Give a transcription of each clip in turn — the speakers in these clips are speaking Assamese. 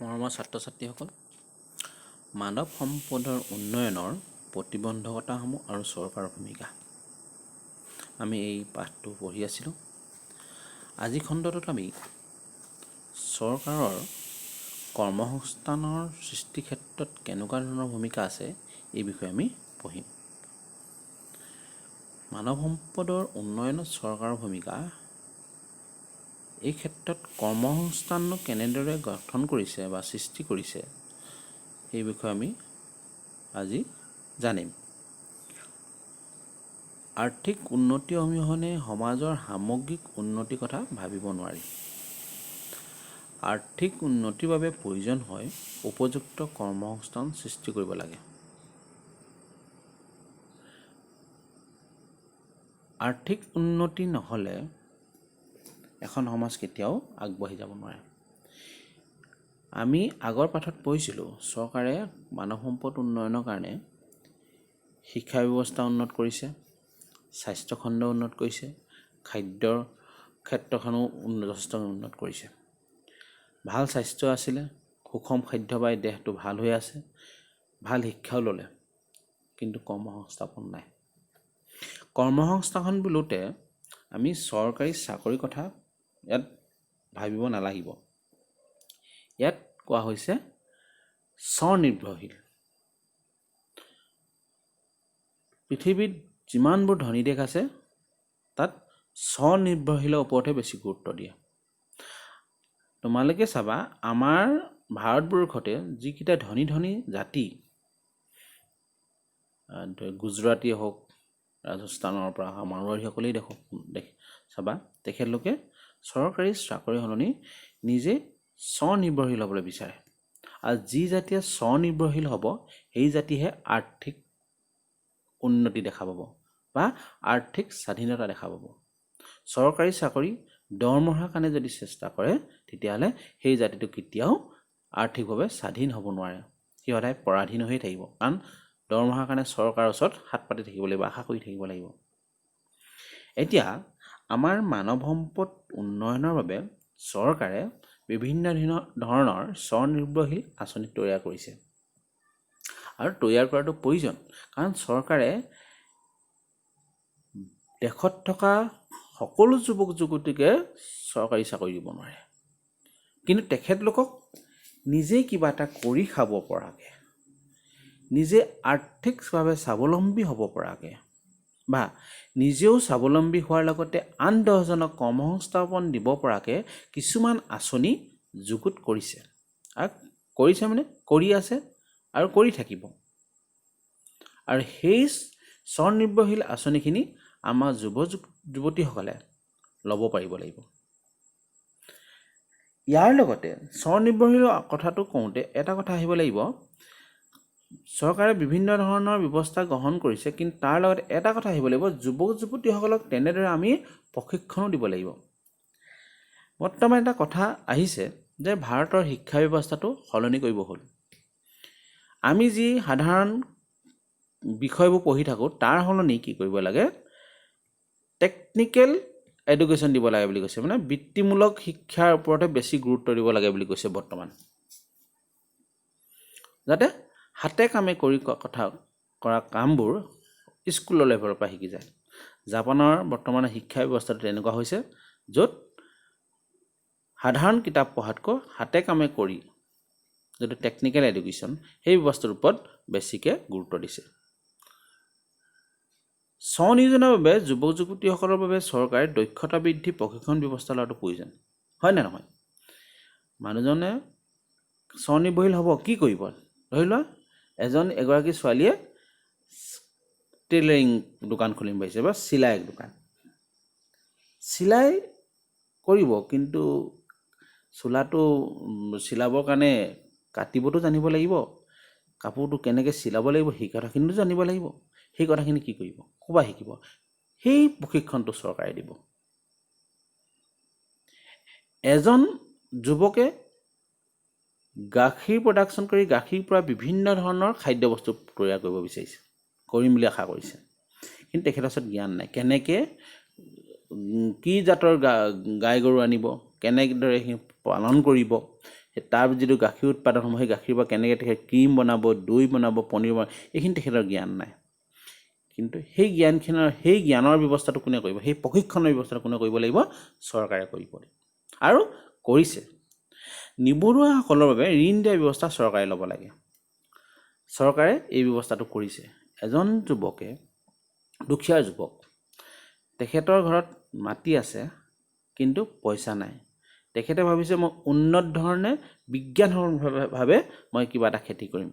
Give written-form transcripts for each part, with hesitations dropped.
মৰমৰ ছাত্ৰ-ছাত্ৰীসকল, মানৱ সম্পদৰ উন্নয়নৰ প্ৰতিবন্ধকতাসমূহ আৰু চৰকাৰৰ ভূমিকা। আমি এই পাঠটো পঢ়ি আছিলোঁ। আজি খণ্ডটোত আমি চৰকাৰৰ কৰ্মসংস্থানৰ সৃষ্টিৰ ক্ষেত্ৰত কেনেকুৱা ধৰণৰ ভূমিকা আছে এই বিষয়ে আমি পঢ়িম। মানৱ সম্পদৰ উন্নয়নত চৰকাৰৰ ভূমিকা। এই ক্ষেত্ৰত কৰ্মসংস্থাননো কেনেদৰে গঠন কৰিছে বা সৃষ্টি কৰিছে এই বিষয়ে আমি আজি জানিম। আৰ্থিক উন্নতি অবিহনে সমাজৰ সামগ্ৰিক উন্নতিৰ কথা ভাবিব নোৱাৰি। আৰ্থিক উন্নতিৰ বাবে প্ৰয়োজন হয় উপযুক্ত কৰ্মসংস্থান সৃষ্টি কৰিব লাগে। আৰ্থিক উন্নতি নহ'লে এখন সমাজ কেতিয়াও আগবাঢ়ি যাব নোৱাৰে। আমি আগৰ পাঠত পঢ়িছিলোঁ চৰকাৰে মানৱ সম্পদ উন্নয়নৰ কাৰণে শিক্ষা ব্যৱস্থা উন্নত কৰিছে, স্বাস্থ্য খণ্ড উন্নত কৰিছে, খাদ্যৰ ক্ষেত্ৰখনো যথেষ্ট উন্নত কৰিছে। ভাল স্বাস্থ্য আছিলে, সুষম খাদ্য পাই দেহটো ভাল হৈ আছে, ভাল শিক্ষাও ল'লে, কিন্তু কৰ্মসংস্থাপন নাই। কৰ্মসংস্থাপন বোলোতে আমি চৰকাৰী চাকৰিৰ কথা ইয়াত ভাবিব নালাগিব। ইয়াত কোৱা হৈছে স্বনিৰ্ভৰশীল। পৃথিৱীত যিমানবোৰ ধনী দেশ আছে তাত স্বনিৰ্ভৰশীলৰ ওপৰতহে বেছি গুৰুত্ব দিয়ে। তোমালোকে চাবা আমাৰ ভাৰতবৰ্ষতে যিকেইটা ধনী ধনী জাতি, গুজৰাটী হওক, ৰাজস্থানৰ পৰা অহা মাৰোৱাৰীসকলেই চাবা তেখেতলোকে চৰকাৰী চাকৰি সলনি নিজে স্বনিৰ্ভৰশীল হ'বলৈ বিচাৰে। আৰু যি জাতিয়ে স্বনিৰ্ভৰশীল হ'ব সেই জাতিহে আৰ্থিক উন্নতি দেখা পাব বা আৰ্থিক স্বাধীনতা দেখা পাব। চৰকাৰী চাকৰি দৰমহাৰ কাৰণে যদি চেষ্টা কৰে তেতিয়াহ'লে সেই জাতিটো কেতিয়াও আৰ্থিকভাৱে স্বাধীন হ'ব নোৱাৰে। সি সদায় পৰাধীন হৈ থাকিব, কাৰণ দৰমহাৰ কাৰণে চৰকাৰৰ ওচৰত হাত পাতি থাকিব লাগিব, আশা কৰি থাকিব লাগিব। এতিয়া আমাৰ মানৱ সম্পদ উন্নয়নৰ বাবে চৰকাৰে বিভিন্ন ধৰণৰ স্বনিৰ্ভৰশীল আঁচনি তৈয়াৰ কৰিছে আৰু তৈয়াৰ কৰাটো প্ৰয়োজন, কাৰণ চৰকাৰে দেশত থকা সকলো যুৱক যুৱতীকে চৰকাৰী চাকৰি দিব নোৱাৰে, কিন্তু তেখেতলোকক নিজেই কিবা এটা কৰি খাব পৰাকৈ, নিজে আৰ্থিকভাৱে স্বাৱলম্বী হ'ব পৰাকৈ বা নিজেও স্বাৱলম্বী হোৱাৰ লগতে আন 10জনক কৰ্মসংস্থাপন দিব পৰাকৈ কিছুমান আঁচনি যুগুত কৰিছে। আৰু কৰিছে মানে কৰি আছে আৰু কৰি থাকিব। আৰু সেই স্বনিৰ্ভৰশীল আঁচনিখিনি আমাৰ যুৱতীসকলে ল'ব পাৰিব লাগিব। ইয়াৰ লগতে স্বনিৰ্ভৰশীল কথাটো কওঁতে এটা কথা আহিব লাগিব, চৰকাৰে বিভিন্ন ধৰণৰ ব্যৱস্থা গ্ৰহণ কৰিছে, কিন্তু তাৰ লগতে এটা কথা আহিব লাগিব, যুৱক যুৱতীসকলক তেনেদৰে আমি প্ৰশিক্ষণো দিব লাগিব। বৰ্তমান এটা কথা আহিছে যে ভাৰতৰ শিক্ষা ব্যৱস্থাটো সলনি কৰিব হ'ল। আমি যি সাধাৰণ বিষয়বোৰ পঢ়ি থাকোঁ তাৰ সলনি কি কৰিব লাগে, টেকনিকেল এডুকেশ্যন দিব লাগে বুলি কৈছে, মানে বৃত্তিমূলক শিক্ষাৰ ওপৰতে বেছি গুৰুত্ব দিব লাগে বুলি কৈছে বৰ্তমান, যাতে হাতে কামে কৰি কৰা কামবোৰ স্কুলৰ লেভেলৰ পৰা শিকি যায়। জাপানৰ বৰ্তমান শিক্ষা ব্যৱস্থাটো তেনেকুৱা হৈছে, য'ত সাধাৰণ কিতাপ পঢ়াতকৈ হাতে কামে কৰি যিটো টেকনিকেল এডুকেশ্যন সেই ব্যৱস্থাৰ ওপৰত বেছিকৈ গুৰুত্ব দিছে। স্বনিয়োজনৰ বাবে যুৱক যুৱতীসকলৰ বাবে চৰকাৰে দক্ষতা বৃদ্ধি প্ৰশিক্ষণ ব্যৱস্থা লোৱাটো প্ৰয়োজন, হয় নে নহয়? মানুহজনে স্বনিৰ্ভৰশীল হ'ব, কি কৰিব? ধৰি লোৱা এগৰাকী ছোৱালীয়ে টেইলাৰিং দোকান খুলিম পাৰিছে বা চিলাই দোকান, চিলাই কৰিব, কিন্তু চোলাটো চিলাবৰ কাৰণে কাটিবতো জানিব লাগিব, কাপোৰটো কেনেকৈ চিলাব লাগিব সেই কথাখিনিতো জানিব লাগিব। সেই কথাখিনি কি কৰিব, ক'ৰপৰা শিকিব? সেই প্ৰশিক্ষণটো চৰকাৰে দিব। এজন যুৱকে গাখীৰ প্ৰডাকশ্যন কৰি গাখীৰ পৰা বিভিন্ন ধৰণৰ খাদ্য বস্তু তৈয়াৰ কৰিব বিচাৰিছে, কৰিম বুলি আশা কৰিছে, কিন্তু তেখেতৰ ওচৰত জ্ঞান নাই। কেনেকৈ কি জাতৰ গাই গৰু আনিব, কেনেদৰে সি পালন কৰিব, তাৰ যিটো গাখীৰ উৎপাদন হ'ব, সেই গাখীৰৰ পৰা কেনেকৈ তেখেত ক্ৰীম বনাব, দৈ বনাব, পনীৰ বনাব, এইখিনি তেখেতৰ জ্ঞান নাই। কিন্তু সেই জ্ঞানৰ ব্যৱস্থাটো কোনে কৰিব? সেই প্ৰশিক্ষণৰ ব্যৱস্থাটো কোনে কৰিব লাগিব? চৰকাৰে কৰিব লাগিব। আৰু কৰিছে। নিবনুৱাসকলৰ বাবে ঋণ দিয়াৰ ব্যৱস্থা চৰকাৰে ল'ব লাগে। চৰকাৰে এই ব্যৱস্থাটো কৰিছে। এজন যুৱকে, দুখীয়া যুৱক, তেখেতৰ ঘৰত মাটি আছে কিন্তু পইচা নাই। তেখেতে ভাবিছে মই উন্নত ধৰণে বিজ্ঞানসন্মতভাৱে মই কিবা এটা খেতি কৰিম।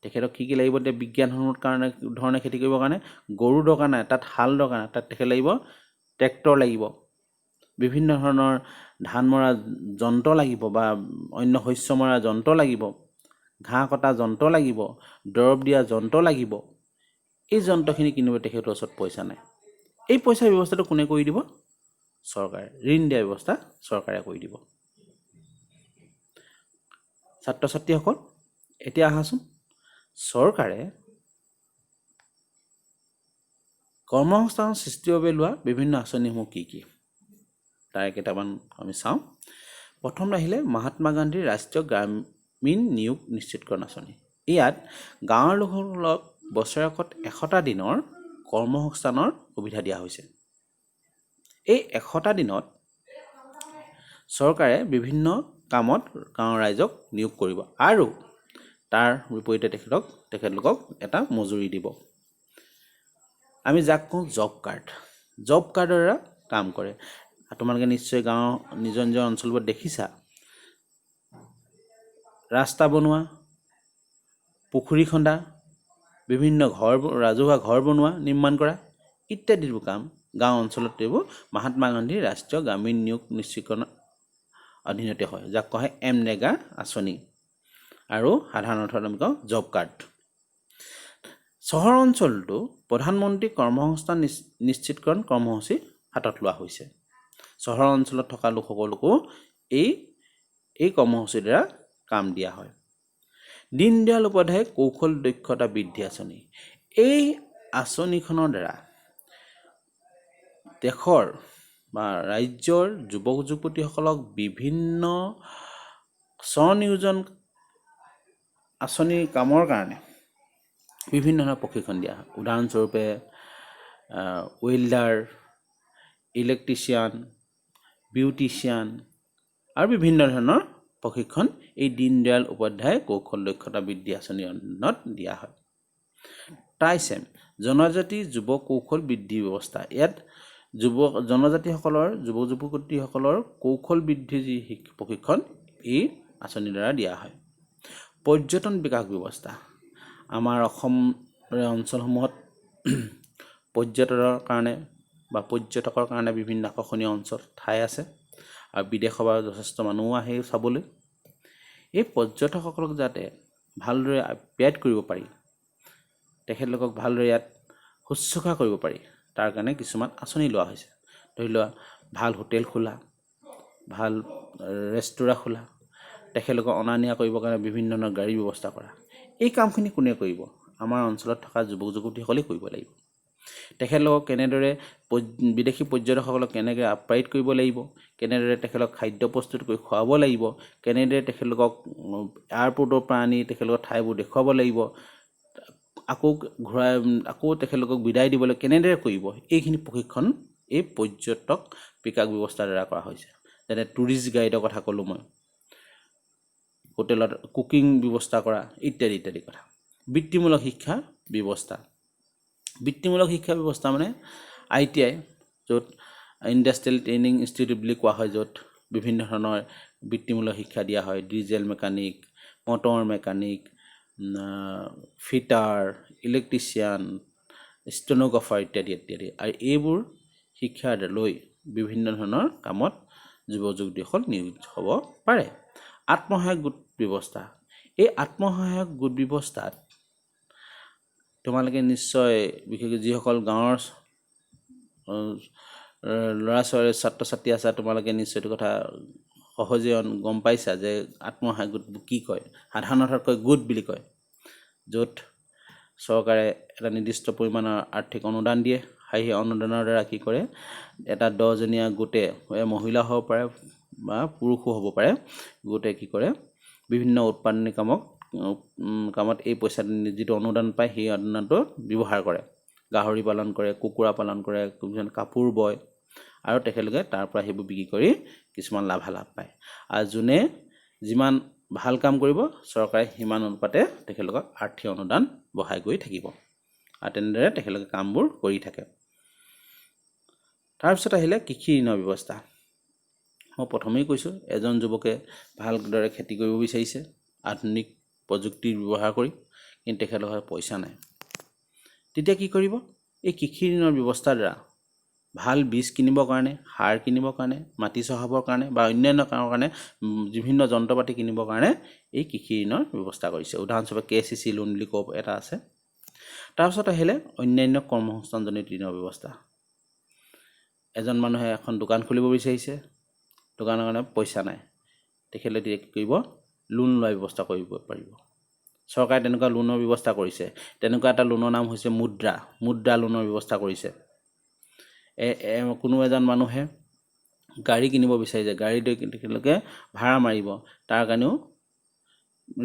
তেখেতক কি লাগিব? এতিয়া বিজ্ঞানসন্মত ধৰণে খেতি কৰিবৰ কাৰণে গৰু দৰকাৰ নাই, তাত হাল দৰকাৰ নাই, তাত তেখেত লাগিব ট্ৰেক্টৰ লাগিব, বিভিন্ন ধৰণৰ ধান মৰা যন্ত্ৰ লাগিব বা অন্য শস্য মৰা যন্ত্ৰ লাগিব, ঘাঁহ কটা যন্ত্ৰ লাগিব, দৰৱ দিয়া যন্ত্ৰ লাগিব। এই যন্ত্ৰখিনি কিনিব তেখেতৰ ওচৰত পইচা নাই। এই পইচাৰ ব্যৱস্থাটো কোনে কৰি দিব? চৰকাৰে। ঋণ দিয়াৰ ব্যৱস্থা চৰকাৰে কৰি দিব। ছাত্ৰ ছাত্ৰীসকল, এতিয়া আহাচোন, চৰকাৰে কৰ্মসংস্থাপন সৃষ্টিৰ বাবে লোৱা বিভিন্ন আঁচনিসমূহ কি কি? তাৰে কেইটামান আমি চাওঁ। প্ৰথম আহিলে মহাত্মা গান্ধীৰ ৰাষ্ট্ৰীয় গ্ৰামীণ নিয়োগ নিশ্চিতকৰণ আঁচনি। ইয়াত গাঁৱৰ লোকসকলক বছৰেকত 100টা দিনৰ কৰ্মসংস্থাপনৰ সুবিধা দিয়া হৈছে। এই 100টা দিনত চৰকাৰে বিভিন্ন কামত গাঁৱৰ ৰাইজক নিয়োগ কৰিব আৰু তাৰ বিপৰীতে তেখেতলোকক এটা মজুৰি দিব। আমি যাক কওঁ জব কাৰ্ড। জব কাৰ্ডৰ দ্বাৰা কাম কৰে। তোমালোকে নিশ্চয় গাঁৱৰ নিজৰ নিজৰ অঞ্চলবোৰত দেখিছা, ৰাস্তা বনোৱা, পুখুৰী খন্দা, বিভিন্ন ৰাজহুৱা ঘৰ বনোৱা, নিৰ্মাণ কৰা ইত্যাদিবোৰ কাম গাঁও অঞ্চলত এইবোৰ মহাত্মা গান্ধীৰ ৰাষ্ট্ৰীয় গ্ৰামীণ নিয়োগ নিশ্চিতকৰণ অধীনতে হয়, যাক কোৱা হয় এমৰেগা আঁচনি, আৰু সাধাৰণ অৰ্থত আমি কওঁ জব কাৰ্ড। চহৰ অঞ্চলতো প্ৰধানমন্ত্ৰী কৰ্মসংস্থান নিশ্চিতকৰণ কৰ্মসূচী হাতত লোৱা হৈছে। চহৰ অঞ্চলত থকা লোকসকলকো এই কৰ্মসূচীৰ দ্বাৰা কাম দিয়া হয়। দীনদয়াল উপাধ্যায় কৌশল দক্ষতা বৃদ্ধি আঁচনি। এই আঁচনিখনৰ দ্বাৰা দেশৰ বা ৰাজ্যৰ যুৱক যুৱতীসকলক বিভিন্ন স্বনিয়োজন আঁচনিৰ কামৰ কাৰণে বিভিন্ন ধৰণৰ প্ৰশিক্ষণ দিয়া হয়। উদাহৰণস্বৰূপে ৱেল্ডাৰ, ইলেক্ট্ৰিচিয়ান, বিউটিচিয়ান আৰু বিভিন্ন ধৰণৰ প্ৰশিক্ষণ এই দীনদয়াল উপাধ্যায় কৌশল দক্ষতা বৃদ্ধি আঁচনিৰ অধীনত দিয়া হয়। ট্ৰাইচেম, জনজাতি যুৱ কৌশল বৃদ্ধি ব্যৱস্থা। ইয়াত জনজাতিসকলৰ যুৱক যুৱতীসকলৰ কৌশল বৃদ্ধিৰ যি প্ৰশিক্ষণ এই আঁচনিৰ দ্বাৰা দিয়া হয়। পৰ্যটন বিকাশ ব্যৱস্থা। আমাৰ অসম অঞ্চলসমূহত পৰ্যটকৰ কাৰণে বিভিন্ন আকৰ্ষণীয় অঞ্চল ঠাই আছে আৰু বিদেশৰ পৰা যথেষ্ট মানুহো আহে চাবলৈ। এই পৰ্যটকসকলক যাতে ভালদৰে আপ্যায়ন কৰিব পাৰি, তেখেতলোকক ভালদৰে ইয়াত শুশ্ৰূষা কৰিব পাৰি, তাৰ কাৰণে কিছুমান আঁচনি লোৱা হৈছে। ধৰি লোৱা ভাল হোটেল খোলা, ভাল ৰেষ্টুৰাঁ খোলা, তেখেতলোকক অনা নিয়া কৰিবৰ কাৰণে বিভিন্ন ধৰণৰ গাড়ীৰ ব্যৱস্থা কৰা। এই কামখিনি কোনে কৰিব? আমাৰ অঞ্চলত থকা যুৱক যুৱতীসকলেই কৰিব লাগিব। তেখেতলোকক কেনেদৰে বিদেশী পৰ্যটকসকলক কেনেকৈ আপ্যায়ন কৰিব লাগিব, কেনেদৰে তেখেতলোকক খাদ্য প্ৰস্তুত কৰি খুৱাব লাগিব, কেনেদৰে তেখেতলোকক এয়াৰপৰ্টৰ পৰা আনি তেখেতলোকৰ ঠাইবোৰ দেখুৱাব লাগিব, আকৌ তেখেতলোকক বিদায় দিবলৈ কেনেদৰে কৰিব, এইখিনি প্ৰশিক্ষণ এই পৰ্যটক বিকাশ ব্যৱস্থাৰ দ্বাৰা কৰা হৈছে। যেনে টুৰিষ্ট গাইডৰ কথা ক'লোঁ মই, হোটেলত কুকিং ব্যৱস্থা কৰা ইত্যাদি ইত্যাদি কথা। বৃত্তিমূলক শিক্ষা ব্যৱস্থা। বৃত্তিমূলক শিক্ষা ব্যৱস্থা মানে ITI, য'ত ইণ্ডাষ্ট্ৰিয়েল ট্ৰেইনিং ইনষ্টিটিউট বুলি কোৱা হয়, য'ত বিভিন্ন ধৰণৰ বৃত্তিমূলক শিক্ষা দিয়া হয়। Diesel mechanic, motor mechanic, fitter, electrician, stenographer ইত্যাদি ইত্যাদি। আৰু এইবোৰ শিক্ষা লৈ বিভিন্ন ধৰণৰ কামত যুৱক যুৱতীসকল নিয়োজিত হ'ব পাৰে। আত্মসহায়ক গোট ব্যৱস্থা। এই আত্মসহায়ক গোট ব্যৱস্থাত তোমালোকে নিশ্চয়, বিশেষকৈ যিসকল গাঁৱৰ ল'ৰা ছোৱালী ছাত্ৰ ছাত্ৰী আছে, তোমালোকে নিশ্চয় এইটো কথা সহজে গম পাইছা যে আত্মসহায়ক গোট কি কয়। সাধাৰণ অৰ্থত কয় গোট বুলি কয়, য'ত চৰকাৰে এটা নিৰ্দিষ্ট পৰিমাণৰ আৰ্থিক অনুদান দিয়ে। সেই অনুদানৰ দ্বাৰা কি কৰে, এটা 10জনীয়া গোটে মহিলা হ'ব পাৰে বা পুৰুষো হ'ব পাৰে, গোটে কি কৰে, বিভিন্ন উৎপাদনী কামত এই পইচা যিটো অনুদান পায় সেই অনুদানটো ব্যৱহাৰ কৰে। গাহৰি পালন কৰে, কুকুৰা পালন কৰে, কাপোৰ বয় আৰু তেখেতলোকে তাৰ পৰা সেইবোৰ বিক্ৰী কৰি কিছুমান লাভালাভ পায়। আৰু যোনে যিমান ভাল কাম কৰিব চৰকাৰে সিমান অনুপাতে তেখেতলোকক আৰ্থিক অনুদান বঢ়াই গৈ থাকিব আৰু তেনেদৰে তেখেতলোকে কামবোৰ কৰি থাকে। তাৰপিছত আহিলে কৃষি ঋণৰ ব্যৱস্থা। মই প্ৰথমেই কৈছোঁ, এজন যুৱকে ভালদৰে খেতি কৰিব বিচাৰিছে আধুনিক প্ৰযুক্তিৰ ব্যৱহাৰ কৰি, কিন্তু তেখেতৰ পইচা নাই। তেতিয়া কি কৰিব? এই কৃষি ঋণৰ ব্যৱস্থাৰ দ্বাৰা ভাল বীজ কিনিবৰ কাৰণে, সাৰ কিনিবৰ কাৰণে, মাটি চহাবৰ কাৰণে বা অন্যান্য কামৰ কাৰণে বিভিন্ন যন্ত্ৰ পাতি কিনিবৰ কাৰণে এই কৃষি ঋণৰ ব্যৱস্থা কৰিছে। উদাহৰণস্বৰূপে KCC লোন বুলি ক'ব এটা আছে। তাৰপিছত আহিলে অন্যান্য কৰ্মসংস্থানজনিত ঋণৰ ব্যৱস্থা। এজন মানুহে এখন দোকান খুলিব বিচাৰিছে, দোকানৰ কাৰণে পইচা নাই, তেখেতে কি কৰিব? লোন লোৱাৰ ব্যৱস্থা কৰিব পাৰিব। চৰকাৰে তেনেকুৱা লোনৰ ব্যৱস্থা কৰিছে। তেনেকুৱা এটা লোনৰ নাম হৈছে মুদ্ৰা লোনৰ ব্যৱস্থা কৰিছে। কোনো এজন মানুহে গাড়ী কিনিব বিচাৰিছে, গাড়ী তেখেতলোকে ভাড়া মাৰিব, তাৰ কাৰণেও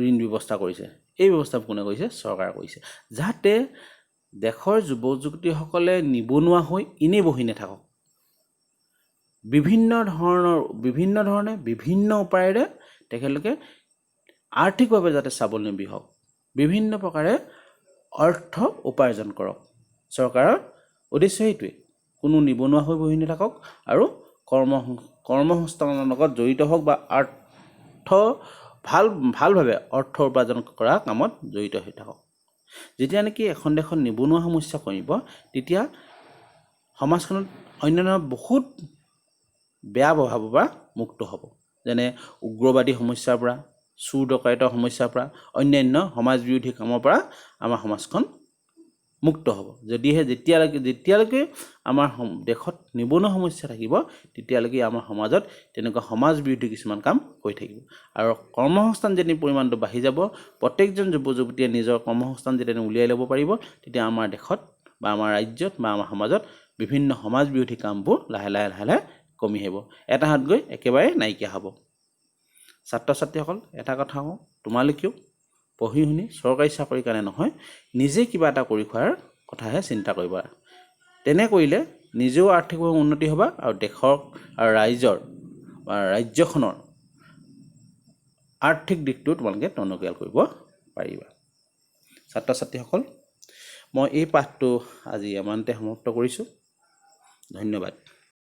ঋণ ব্যৱস্থা কৰিছে। এই ব্যৱস্থা কোনে কৰিছে? চৰকাৰে কৰিছে, যাতে দেশৰ যুৱক যুৱতীসকলে নিবনুৱা হৈ এনেই বহি নাথাকক। বিভিন্ন ধৰণে বিভিন্ন উপায়েৰে তেখেতলোকে আৰ্থিকভাৱে যাতে স্বাৱলম্বী হওক, বিভিন্ন প্ৰকাৰে অৰ্থ উপাৰ্জন কৰক। চৰকাৰৰ উদ্দেশ্য সেইটোৱে, কোনো নিবনুৱা হৈ বহি নাথাকক আৰু কৰ্মসংস্থাপনৰ লগত জড়িত হওক বা ভালভাৱে অৰ্থ উপাৰ্জন কৰা কামত জড়িত হৈ থাকক। যেতিয়া নেকি এখন দেশত নিবনুৱা সমস্যা কমিব, তেতিয়া সমাজখনত অন্যান্য বহুত বেয়া প্ৰভাৱৰ পৰা মুক্ত হ'ব। যেনে উগ্ৰবাদী সমস্যাৰ পৰা, চুৰ ডকাইতৰ সমস্যাৰ পৰা, অন্যান্য সমাজ বিৰোধী কামৰ পৰা আমাৰ সমাজখন মুক্ত হ'ব। যেতিয়ালৈকে আমাৰ দেশত নিবনুৱা সমস্যা থাকিব, তেতিয়ালৈকে আমাৰ সমাজত তেনেকুৱা সমাজ বিৰোধী কিছুমান কাম হৈ থাকিব। আৰু কৰ্মসংস্থান যেতিয়া পৰিমাণটো বাঢ়ি যাব, প্ৰত্যেকজন যুৱক যুৱতীয়ে নিজৰ কৰ্মসংস্থান যেতিয়া উলিয়াই ল'ব পাৰিব, তেতিয়া আমাৰ দেশত বা আমাৰ ৰাজ্যত বা আমাৰ সমাজত বিভিন্ন সমাজ বিৰোধী কামবোৰ লাহে লাহে কমি আহিব, এটা হাত গৈ একেবাৰে নাইকিয়া হ'ব। ছাত্ৰ ছাত্ৰীসকল, এটা কথা কওঁ, তোমালোকেও পঢ়ি শুনি চৰকাৰী চাকৰিৰ কাৰণে নহয়, নিজে কিবা এটা কৰি খোৱাৰ কথাহে চিন্তা কৰিবা। তেনে কৰিলে নিজেও আৰ্থিকভাৱে উন্নতি হ'বা আৰু দেশৰ আৰু ৰাজ্যখনৰ আৰ্থিক দিশটো তোমালোকে টনকিয়াল কৰিব পাৰিবা। ছাত্ৰ ছাত্ৰীসকল, মই এই পাঠটো আজি ইমানতে সমাপ্ত কৰিছোঁ। ধন্যবাদ।